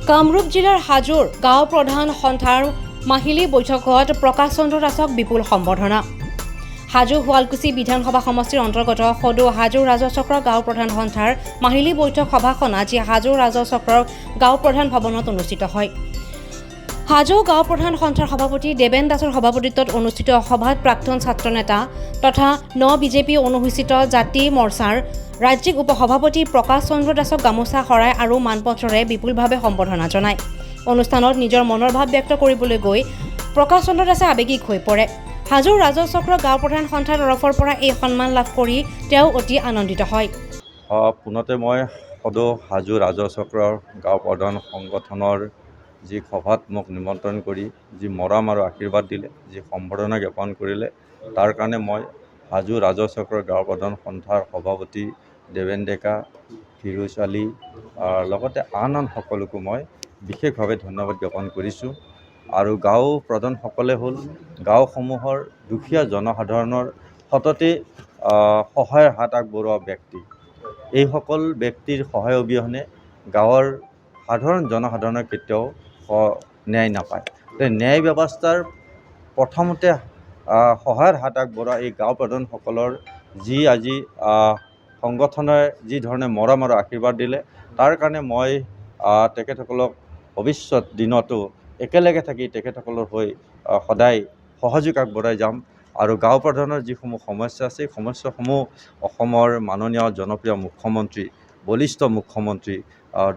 কামৰূপ জিলাৰ হাজোৰ গাঁও প্ৰধান সন্থাৰ মাহিলী বৈঠকত প্ৰকাশ চন্দ্ৰ দাসক বিপুল সম্বৰ্ধনা। হাজো শুৱালকুছি বিধানসভা সমষ্টিৰ অন্তৰ্গত সদৌ হাজো ৰাজচক্ৰ গাঁও প্ৰধান সন্থাৰ মাহিলী বৈঠক সভাখন আজি হাজো ৰাজচক্ৰৰ গাঁও প্ৰধান ভৱনত অনুষ্ঠিত হয়। হাজো গাঁও প্ৰধান সন্থাৰ সভাপতি দেবেন দাসৰ সভাপতিত্বত অনুষ্ঠিত সভাত প্ৰাক্তন ছাত্ৰ নেতা তথা বিজেপি অনুসূচিত জাতি মৰ্চাৰ ৰাজ্যিক উপসভাপতি প্ৰকাশ চন্দ্ৰ দাসক গামোচা শৰাই আৰু মানপত্ৰৰে বিপুলভাৱে সম্বৰ্ধনা জনায়। অনুষ্ঠানত নিজৰ মনৰ ভাৱ ব্যক্ত কৰিবলৈ গৈ প্ৰকাশ চন্দ্ৰ দাসে আৱেগিক হৈ পৰে। হাজো ৰাজচক্ৰ গাঁও প্ৰধান সন্থাৰ তৰফৰ পৰা এই সন্মান লাভ কৰি তেওঁ অতি আনন্দিত হয়। পুনতে মই সদৌ হাজো ৰাজচক্ৰৰ গাঁও প্ৰধান সংগঠনৰ যি সভাত মোক নিমন্ত্ৰণ কৰি যি মৰম আৰু আশীৰ্বাদ দিলে, যি সম্বৰ্ধনা জ্ঞাপন কৰিলে, তাৰ কাৰণে মই হাজো ৰাজচক্ৰৰ গাঁও প্ৰধান সন্থাৰ সভাপতি দেবেন ডেকা, ফিৰোজ আলী লগতে আন সকলোকো মই বিশেষভাৱে ধন্যবাদ জ্ঞাপন কৰিছোঁ। আৰু গাঁও প্ৰধানসকলে হ'ল গাঁওসমূহৰ দুখীয়া জনসাধাৰণৰ সততে সহায়ৰ হাত আগবঢ়োৱা ব্যক্তি। এইসকল ব্যক্তিৰ সহায় অবিহনে গাঁৱৰ সাধাৰণ জনসাধাৰণে কেতিয়াও ন্যায় নাপায়। ন্যায় ব্যৱস্থাৰ প্ৰথমতে সহায়ৰ হাত আগবঢ়োৱা এই গাঁও প্ৰধানসকলৰ যি আজি সংগঠনে যি ধৰণে মৰম আৰু আশীৰ্বাদ দিলে, তাৰ কাৰণে মই তেখেতসকলক ভৱিষ্যত দিনতো একেলগে থাকি তেখেতসকলৰ হৈ সদায় সহযোগ আগবঢ়াই যাম। আৰু গাঁও প্ৰধানৰ যিসমূহ সমস্যা আছে, এই সমস্যাসমূহ অসমৰ মাননীয় জনপ্ৰিয় মুখ্যমন্ত্ৰী, বলিষ্ঠ মুখ্যমন্ত্ৰী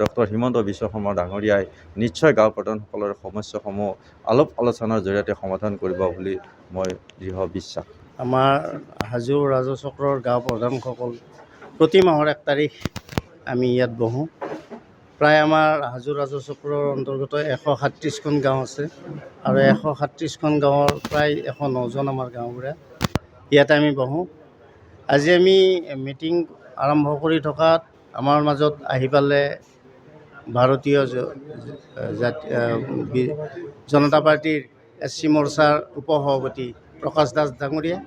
ডক্টৰ হিমন্ত বিশ্ব শৰ্মা ডাঙৰীয়াই নিশ্চয় গাঁও প্ৰধানসকলৰ সমস্যাসমূহ আলাপ আলোচনাৰ জৰিয়তে সমাধান কৰিব বুলি মই দৃঢ় বিশ্বাস। আমাৰ হাজো ৰাজচক্ৰৰ গাঁও প্ৰধানসকল প্ৰতি মাহৰ 1 তাৰিখ আমি ইয়াত বহোঁ। প্ৰায় আমাৰ হাজো ৰাজচক্ৰৰ অন্তৰ্গত 137খন গাঁও আছে আৰু 137খন গাঁৱৰ প্ৰায় 109জন আমাৰ গাঁওবুঢ়া ইয়াতে আমি বহোঁ। আজি আমি মিটিং আৰম্ভ কৰি থকাত আমাৰ মাজত আহি পালে ভাৰতীয় জনতা পাৰ্টীৰ SC মৰ্চাৰ উপসভাপতি প্ৰকাশ দাস ডাঙৰীয়া।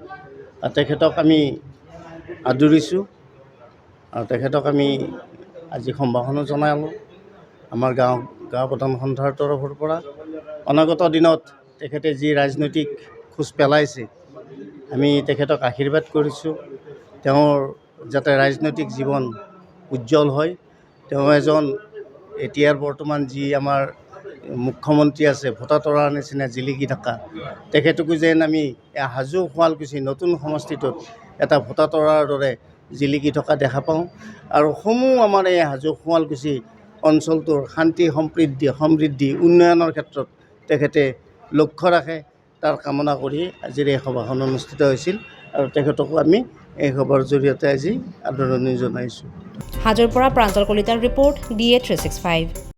তেখেতক আমি আদৰিছোঁ আৰু তেখেতক আমি আজি সম্ভাষণো জনালোঁ আমাৰ গাঁও প্ৰধান সন্থাৰ তৰফৰ পৰা। অনাগত দিনত তেখেতে যি ৰাজনৈতিক খোজ পেলাইছে, আমি তেখেতক আশীৰ্বাদ কৰিছোঁ। তেওঁৰ যাতে ৰাজনৈতিক জীৱন উজ্জ্বল হয়। তেওঁ এজন এতিয়াৰ বৰ্তমান যি আমাৰ মুখ্যমন্ত্ৰী আছে, ভোটা তৰাৰ নিচিনা জিলিকি থকা, তেখেতকো যেন আমি হাজো শুৱালকুছি নতুন সমষ্টিটোত এটা ভোটা তৰাৰ দৰে জিলিকি থকা দেখা পাওঁ। আৰু আমাৰ এই হাজো শুৱালকুছি অঞ্চলটোৰ শান্তি সমৃদ্ধি উন্নয়নৰ ক্ষেত্ৰত তেখেতে লক্ষ্য ৰাখে, তাৰ কামনা কৰি আজিৰ এই সভাখন অনুষ্ঠিত হৈছিল আৰু তেখেতকো আমি এই সভাৰ জৰিয়তে আজি আদৰণি জনাইছোঁ। হাজোৰ পৰা প্ৰাঞ্জল কলিতাৰ ৰিপৰ্ট DA 365।